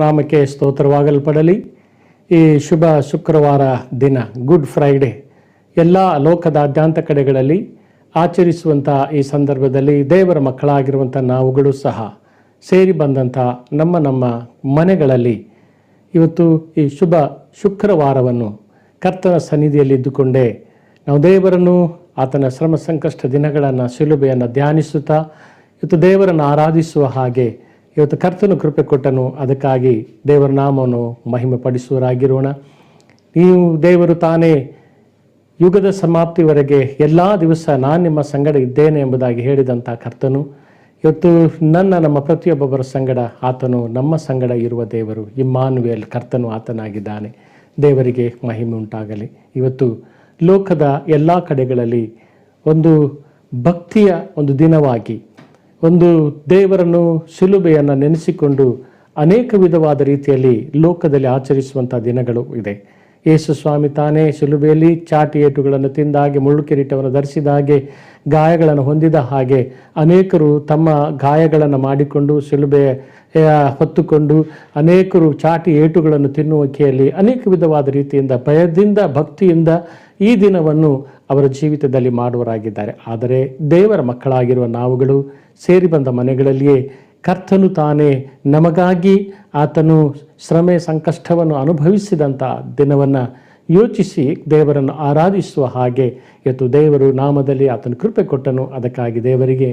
ನಾಮಕ್ಕೆ ಸ್ತೋತ್ರವಾಗಲ್ಪಡಲಿ. ಈ ಶುಭ ಶುಕ್ರವಾರ ದಿನ, ಗುಡ್ ಫ್ರೈಡೆ, ಎಲ್ಲ ಲೋಕದಾದ್ಯಂತ ಕಡೆಗಳಲ್ಲಿ ಆಚರಿಸುವಂಥ ಈ ಸಂದರ್ಭದಲ್ಲಿ ದೇವರ ಮಕ್ಕಳಾಗಿರುವಂಥ ನಾವುಗಳು ಸಹ ಸೇರಿ ಬಂದಂಥ ನಮ್ಮ ಮನೆಗಳಲ್ಲಿ ಇವತ್ತು ಈ ಶುಭ ಶುಕ್ರವಾರವನ್ನು ಕರ್ತನ ಸನ್ನಿಧಿಯಲ್ಲಿ ಇದ್ದುಕೊಂಡೇ ನಾವು ದೇವರನ್ನು, ಆತನ ಶ್ರಮ ಸಂಕಷ್ಟ ದಿನಗಳನ್ನು, ಶಿಲುಬೆಯನ್ನು ಧ್ಯಾನಿಸುತ್ತಾ ಇವತ್ತು ದೇವರನ್ನು ಆರಾಧಿಸುವ ಹಾಗೆ ಇವತ್ತು ಕರ್ತನು ಕೃಪೆ ಕೊಟ್ಟನು. ಅದಕ್ಕಾಗಿ ದೇವರ ನಾಮವನ್ನು ಮಹಿಮೆ ಪಡಿಸುವರಾಗಿರೋಣ. ನೀವು ದೇವರು ತಾನೇ ಯುಗದ ಸಮಾಪ್ತಿವರೆಗೆ ಎಲ್ಲ ದಿವಸ ನಾನು ನಿಮ್ಮ ಸಂಗಡ ಇದ್ದೇನೆ ಎಂಬುದಾಗಿ ಹೇಳಿದಂಥ ಕರ್ತನು ಇವತ್ತು ನಮ್ಮ ಪ್ರತಿಯೊಬ್ಬೊಬ್ಬರ ಸಂಗಡ ಆತನು ನಮ್ಮ ಸಂಗಡ ಇರುವ ದೇವರು ಇಮ್ಮಾನುವೇಲ್, ಕರ್ತನು ಆತನಾಗಿದ್ದಾನೆ. ದೇವರಿಗೆ ಮಹಿಮೆ ಉಂಟಾಗಲಿ. ಇವತ್ತು ಲೋಕದ ಎಲ್ಲ ಕಡೆಗಳಲ್ಲಿ ಒಂದು ಭಕ್ತಿಯ ಒಂದು ದಿನವಾಗಿ, ಒಂದು ದೇವರನ್ನು ಶಿಲುಬೆಯನ್ನು ನೆನೆಸಿಕೊಂಡು ಅನೇಕ ವಿಧವಾದ ರೀತಿಯಲ್ಲಿ ಲೋಕದಲ್ಲಿ ಆಚರಿಸುವಂಥ ದಿನಗಳು ಇದೆ. ಯೇಸು ಸ್ವಾಮಿ ತಾನೇ ಶಿಲುಬೆಯಲ್ಲಿ ಚಾಟಿ ಏಟುಗಳನ್ನು ತಿಂದ ಹಾಗೆ, ಮುಳ್ಳು ಕಿರೀಟವನ್ನು ಧರಿಸಿದ ಹಾಗೆ, ಗಾಯಗಳನ್ನು ಹೊಂದಿದ ಹಾಗೆ ಅನೇಕರು ತಮ್ಮ ಗಾಯಗಳನ್ನು ಮಾಡಿಕೊಂಡು ಶಿಲುಬೆ ಹೊತ್ತುಕೊಂಡು ಅನೇಕರು ಚಾಟಿ ಏಟುಗಳನ್ನು ತಿನ್ನುವಿಕೆಯಲ್ಲಿ ಅನೇಕ ವಿಧವಾದ ರೀತಿಯಿಂದ ಭಯದಿಂದ, ಭಕ್ತಿಯಿಂದ ಈ ದಿನವನ್ನು ಅವರ ಜೀವಿತದಲ್ಲಿ ಮಾಡುವರಾಗಿದ್ದಾರೆ. ಆದರೆ ದೇವರ ಮಕ್ಕಳಾಗಿರುವ ನಾವುಗಳು ಸೇರಿ ಬಂದ ಮನೆಗಳಲ್ಲಿಯೇ ಕರ್ತನು ತಾನೇ ನಮಗಾಗಿ ಆತನು ಶ್ರಮೆ ಸಂಕಷ್ಟವನ್ನು ಅನುಭವಿಸಿದಂಥ ದಿನವನ್ನು ಯೋಚಿಸಿ ದೇವರನ್ನು ಆರಾಧಿಸುವ ಹಾಗೆ ಇವತ್ತು ದೇವರು ನಾಮದಲ್ಲಿ ಆತನು ಕೃಪೆ ಕೊಟ್ಟನು. ಅದಕ್ಕಾಗಿ ದೇವರಿಗೆ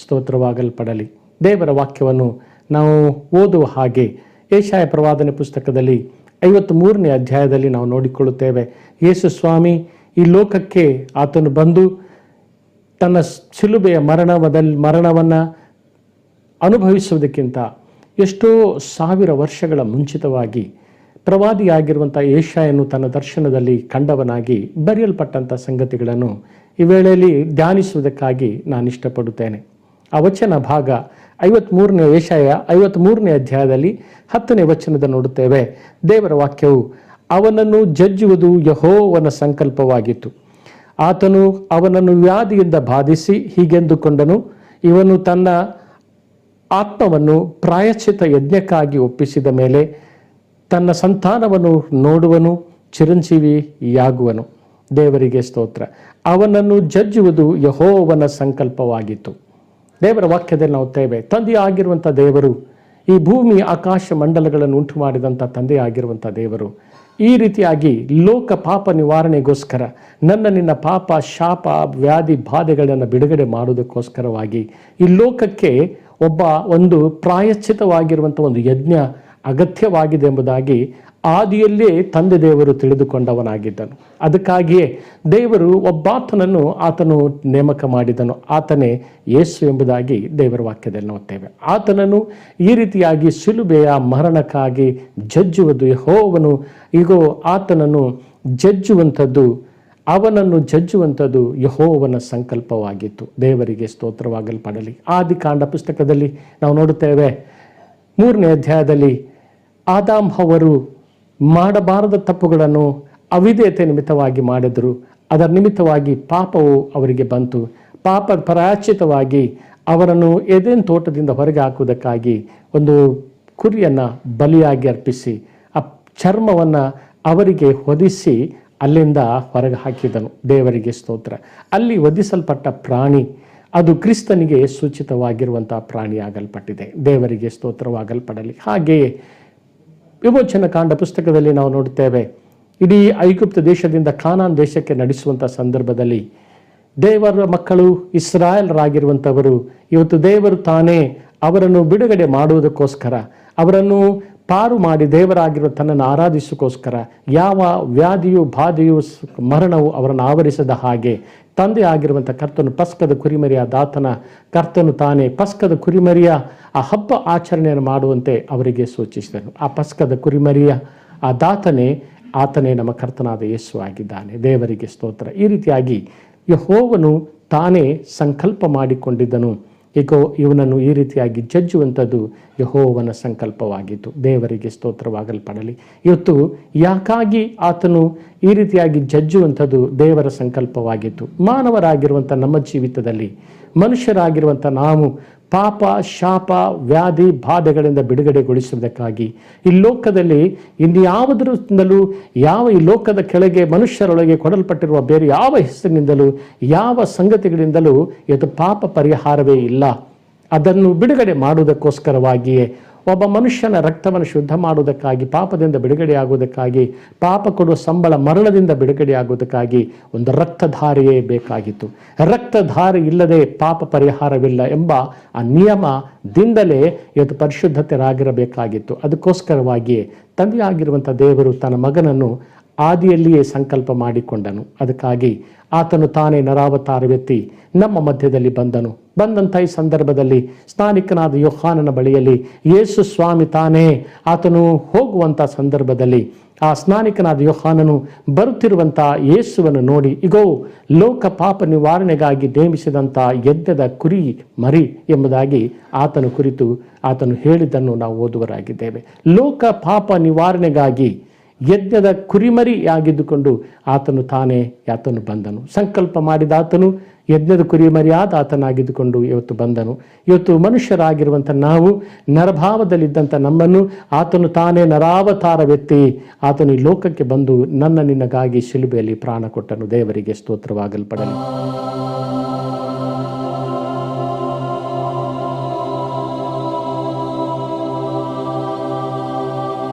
ಸ್ತೋತ್ರವಾಗಲ್ಪಡಲಿ. ದೇವರ ವಾಕ್ಯವನ್ನು ನಾವು ಓದುವ ಹಾಗೆ ಯೆಶಾಯ ಪ್ರವಾದನೆ ಪುಸ್ತಕದಲ್ಲಿ 53ನೇ ಅಧ್ಯಾಯದಲ್ಲಿ ನಾವು ನೋಡಿಕೊಳ್ಳುತ್ತೇವೆ. ಯೇಸು ಸ್ವಾಮಿ ಈ ಲೋಕಕ್ಕೆ ಆತನು ಬಂದು ತನ್ನ ಶಿಲುಬೆಯ ಮರಣವನ್ನು ಅನುಭವಿಸುವುದಕ್ಕಿಂತ ಎಷ್ಟೋ ಸಾವಿರ ವರ್ಷಗಳ ಮುಂಚಿತವಾಗಿ ಪ್ರವಾದಿಯಾಗಿರುವಂಥ ಯೆಶಾಯನು ತನ್ನ ದರ್ಶನದಲ್ಲಿ ಕಂಡವನಾಗಿ ಬರೆಯಲ್ಪಟ್ಟಂಥ ಸಂಗತಿಗಳನ್ನು ಈ ವೇಳೆಯಲ್ಲಿ ಧ್ಯಾನಿಸುವುದಕ್ಕಾಗಿ ನಾನು ಇಷ್ಟಪಡುತ್ತೇನೆ. ಆ ವಚನ ಭಾಗ ಯೆಶಾಯ 53ನೇ ಅಧ್ಯಾಯದಲ್ಲಿ 10ನೇ ವಚನದ ನೋಡುತ್ತೇವೆ. ದೇವರ ವಾಕ್ಯವು, ಅವನನ್ನು ಜಜ್ಜುವುದು ಯೆಹೋವನ ಸಂಕಲ್ಪವಾಗಿತ್ತು. ಆತನು ಅವನನ್ನು ವ್ಯಾಧಿಯಿಂದ ಬಾಧಿಸಿ ಹೀಗೆಂದುಕೊಂಡನು, ಇವನು ತನ್ನ ಆತ್ಮವನ್ನು ಪ್ರಾಯಶ್ಚಿತ್ತ ಯಜ್ಞಕ್ಕಾಗಿ ಒಪ್ಪಿಸಿದ ಮೇಲೆ ತನ್ನ ಸಂತಾನವನ್ನು ನೋಡುವನು, ಚಿರಂಜೀವಿಯಾಗುವನು. ದೇವರಿಗೆ ಸ್ತೋತ್ರ. ಅವನನ್ನು ಜಜ್ಜುವುದು ಯೆಹೋವನ ಸಂಕಲ್ಪವಾಗಿತ್ತು. ದೇವರ ವಾಕ್ಯದಲ್ಲಿ ನಾವು ಓದ್ತೇವೆ, ತಂದೆಯಾಗಿರುವಂಥ ದೇವರು, ಈ ಭೂಮಿ ಆಕಾಶ ಮಂಡಲಗಳನ್ನು ಉಂಟು ಮಾಡಿದಂಥ ತಂದೆಯಾಗಿರುವಂಥ ದೇವರು ಈ ರೀತಿಯಾಗಿ ಲೋಕ ಪಾಪ ನಿವಾರಣೆಗೋಸ್ಕರ ನಿನ್ನ ಪಾಪ, ಶಾಪ, ವ್ಯಾಧಿ, ಬಾಧೆಗಳನ್ನು ಬಿಡುಗಡೆ ಮಾಡುವುದಕ್ಕೋಸ್ಕರವಾಗಿ ಈ ಲೋಕಕ್ಕೆ ಒಂದು ಪ್ರಾಯಶ್ಚಿತವಾಗಿರುವಂಥ ಒಂದು ಯಜ್ಞ ಅಗತ್ಯವಾಗಿದೆ ಎಂಬುದಾಗಿ ಆದಿಯಲ್ಲೇ ತಂದೆ ದೇವರು ತಿಳಿದುಕೊಂಡವನಾಗಿದ್ದನು. ಅದಕ್ಕಾಗಿಯೇ ದೇವರು ಒಬ್ಬಾತನನ್ನು ಆತನು ನೇಮಕ ಮಾಡಿದನು. ಆತನೇ ಯೇಸು ಎಂಬುದಾಗಿ ದೇವರ ವಾಕ್ಯದಲ್ಲಿ ನೋಡ್ತೇವೆ. ಆತನನ್ನು ಈ ರೀತಿಯಾಗಿ ಶಿಲುಬೆಯ ಮರಣಕ್ಕಾಗಿ ಜಜ್ಜುವುದು ಯೆಹೋವನು, ಈಗೋ ಆತನನ್ನು ಜಜ್ಜುವಂಥದ್ದು, ಅವನನ್ನು ಜಜ್ಜುವಂಥದ್ದು ಯೆಹೋವನ ಸಂಕಲ್ಪವಾಗಿತ್ತು. ದೇವರಿಗೆ ಸ್ತೋತ್ರವಾಗಲ್ಪಡಲಿ. ಆದಿಕಾಂಡ ಪುಸ್ತಕದಲ್ಲಿ ನಾವು ನೋಡುತ್ತೇವೆ 3ನೇ ಅಧ್ಯಾಯದಲ್ಲಿ ಆದಾಮ್ ಅವರು ಮಾಡಬಾರದ ತಪ್ಪುಗಳನ್ನು ಅವಿಧೇಯತೆ ನಿಮಿತ್ತವಾಗಿ ಮಾಡಿದರು. ಅದರ ನಿಮಿತ್ತವಾಗಿ ಪಾಪವು ಅವರಿಗೆ ಬಂತು. ಪಾಪ ಪ್ರಾಯಶ್ಚಿತವಾಗಿ ಅವರನ್ನು ಏದೇನ್ ತೋಟದಿಂದ ಹೊರಗೆ ಹಾಕುವುದಕ್ಕಾಗಿ ಒಂದು ಕುರಿಯನ್ನು ಬಲಿಯಾಗಿ ಅರ್ಪಿಸಿ ಆ ಚರ್ಮವನ್ನು ಅವರಿಗೆ ಹೊದಿಸಿ ಅಲ್ಲಿಂದ ಹೊರಗೆ ಹಾಕಿದನು. ದೇವರಿಗೆ ಸ್ತೋತ್ರ. ಅಲ್ಲಿ ವಧಿಸಲ್ಪಟ್ಟ ಪ್ರಾಣಿ ಅದು ಕ್ರಿಸ್ತನಿಗೆ ಸೂಚಿತವಾಗಿರುವಂಥ ಪ್ರಾಣಿಯಾಗಲ್ಪಟ್ಟಿದೆ. ದೇವರಿಗೆ ಸ್ತೋತ್ರವಾಗಲ್ಪಡಲಿ. ಹಾಗೆಯೇ ವಿಮೋಚನ ಕಾಂಡ ಪುಸ್ತಕದಲ್ಲಿ ನಾವು ನೋಡುತ್ತೇವೆ, ಇಡೀ ಐಗುಪ್ತ ದೇಶದಿಂದ ಕಾನಾನ್ ದೇಶಕ್ಕೆ ನಡೆಸುವಂಥ ಸಂದರ್ಭದಲ್ಲಿ ದೇವರ ಮಕ್ಕಳು ಇಸ್ರಾಯೇಲರಾಗಿರುವಂಥವರು ಇವತ್ತು ದೇವರು ತಾನೇ ಅವರನ್ನು ಬಿಡುಗಡೆ ಮಾಡುವುದಕ್ಕೋಸ್ಕರ, ಅವರನ್ನು ಪಾರು ಮಾಡಿ ದೇವರಾಗಿರುವ ತನ್ನನ್ನು ಆರಾಧಿಸೋಕ್ಕೋಸ್ಕರ ಯಾವ ವ್ಯಾಧಿಯು, ಬಾಧೆಯು, ಮರಣವು ಅವರನ್ನು ಆವರಿಸದ ಹಾಗೆ ತಂದೆ ಆಗಿರುವಂಥ ಕರ್ತನು ಪಸ್ಕದ ಕುರಿಮರಿಯ ದಾತನ ಕರ್ತನು ತಾನೇ ಪಸ್ಕದ ಕುರಿಮರಿಯ ಆ ಹಬ್ಬ ಆಚರಣೆಯನ್ನು ಮಾಡುವಂತೆ ಅವರಿಗೆ ಸೂಚಿಸಿದನು. ಆ ಪಸ್ಕದ ಕುರಿಮರಿಯ ಆ ದಾತನೇ ಆತನೇ ನಮ್ಮ ಕರ್ತನಾದ ಯೇಸು ಆಗಿದ್ದಾನೆ. ದೇವರಿಗೆ ಸ್ತೋತ್ರ. ಈ ರೀತಿಯಾಗಿ ಯೆಹೋವನು ತಾನೇ ಸಂಕಲ್ಪ ಮಾಡಿಕೊಂಡಿದ್ದನು. ಈಗೋ ಇವನನ್ನು ಈ ರೀತಿಯಾಗಿ ಜಜ್ಜುವಂಥದ್ದು ಯೆಹೋವನ ಸಂಕಲ್ಪವಾಗಿತ್ತು. ದೇವರಿಗೆ ಸ್ತೋತ್ರವಾಗಲ್ಪಡಲಿ. ಇವತ್ತು ಯಾಕಾಗಿ ಆತನು ಈ ರೀತಿಯಾಗಿ ಜಜ್ಜುವಂಥದ್ದು ದೇವರ ಸಂಕಲ್ಪವಾಗಿತ್ತು. ಮಾನವರಾಗಿರುವಂಥ ನಮ್ಮ ಜೀವಿತದಲ್ಲಿ, ಮನುಷ್ಯರಾಗಿರುವಂಥ ನಾವು ಪಾಪ, ಶಾಪ, ವ್ಯಾಧಿ, ಬಾಧೆಗಳಿಂದ ಬಿಡುಗಡೆಗೊಳಿಸುವುದಕ್ಕಾಗಿ ಈ ಲೋಕದಲ್ಲಿ ಇನ್ಯಾವುದರಿಂದಲೂ ಈ ಲೋಕದ ಕೆಳಗೆ ಮನುಷ್ಯರೊಳಗೆ ಕೊಡಲ್ಪಟ್ಟಿರುವ ಬೇರೆ ಯಾವ ಹೆಸರಿನಿಂದಲೂ ಯಾವ ಸಂಗತಿಗಳಿಂದಲೂ ಇವತ್ತು ಪಾಪ ಪರಿಹಾರವೇ ಇಲ್ಲ. ಅದನ್ನು ಬಿಡುಗಡೆ ಮಾಡುವುದಕ್ಕೋಸ್ಕರವಾಗಿಯೇ ಒಬ್ಬ ಮನುಷ್ಯನ ರಕ್ತವನ್ನು ಶುದ್ಧ ಮಾಡುವುದಕ್ಕಾಗಿ, ಪಾಪದಿಂದ ಬಿಡುಗಡೆಯಾಗುವುದಕ್ಕಾಗಿ, ಪಾಪ ಕೊಡುವ ಸಂಬಳ ಮರಣದಿಂದ ಬಿಡುಗಡೆಯಾಗುವುದಕ್ಕಾಗಿ ಒಂದು ರಕ್ತಧಾರೆಯೇ ಬೇಕಾಗಿತ್ತು. ರಕ್ತಧಾರೆ ಇಲ್ಲದೆ ಪಾಪ ಪರಿಹಾರವಿಲ್ಲ ಎಂಬ ಆ ನಿಯಮದಿಂದಲೇ ಇವತ್ತು ಪರಿಶುದ್ಧತೆರಾಗಿರಬೇಕಾಗಿತ್ತು. ಅದಕ್ಕೋಸ್ಕರವಾಗಿಯೇ ತಂದೆಯಾಗಿರುವಂಥ ದೇವರು ತನ್ನ ಮಗನನ್ನು ಆದಿಯಲ್ಲಿಯೇ ಸಂಕಲ್ಪ ಮಾಡಿಕೊಂಡನು. ಅದಕ್ಕಾಗಿ ಆತನು ತಾನೇ ನರಾವತಾರವೆತ್ತಿ ನಮ್ಮ ಮಧ್ಯದಲ್ಲಿ ಬಂದಂಥ ಈ ಸಂದರ್ಭದಲ್ಲಿ ಸ್ನಾನಿಕನಾದ ಯೋಹಾನನ ಬಳಿಯಲ್ಲಿ ಯೇಸು ಸ್ವಾಮಿ ತಾನೇ ಆತನು ಹೋಗುವಂಥ ಸಂದರ್ಭದಲ್ಲಿ ಆ ಸ್ನಾನಿಕನಾದ ಯೋಹಾನನು ಬರುತ್ತಿರುವಂಥ ಯೇಸುವನ್ನು ನೋಡಿ, ಇಗೋ ಲೋಕ ಪಾಪ ನಿವಾರಣೆಗಾಗಿ ನೇಮಿಸಿದಂಥ ಯಜ್ಞದ ಕುರಿ ಮರಿ ಎಂಬುದಾಗಿ ಆತನು ಕುರಿತು ಆತನು ಹೇಳಿದ್ದನ್ನು ನಾವು ಓದುವರಾಗಿದ್ದೇವೆ. ಲೋಕ ಪಾಪ ನಿವಾರಣೆಗಾಗಿ ಯಜ್ಞದ ಕುರಿಮರಿಯಾಗಿದ್ದುಕೊಂಡು ಆತನು ತಾನೇ ಬಂದನು. ಸಂಕಲ್ಪ ಮಾಡಿದ ಆತನು ಯಜ್ಞದ ಕುರಿಮರಿಯಾದ ಆತನಾಗಿದ್ದುಕೊಂಡು ಇವತ್ತು ಬಂದನು. ಇವತ್ತು ಮನುಷ್ಯರಾಗಿರುವಂಥ ನಾವು, ನರಭಾವದಲ್ಲಿದ್ದಂಥ ನಮ್ಮನ್ನು ಆತನು ತಾನೇ ನರಾವತಾರವೆತ್ತಿ ಆತನು ಈ ಲೋಕಕ್ಕೆ ಬಂದು ನಿನಗಾಗಿ ಶಿಲುಬೆಯಲ್ಲಿ ಪ್ರಾಣ ಕೊಟ್ಟನು. ದೇವರಿಗೆ ಸ್ತೋತ್ರವಾಗಲ್ಪಡಲಿ.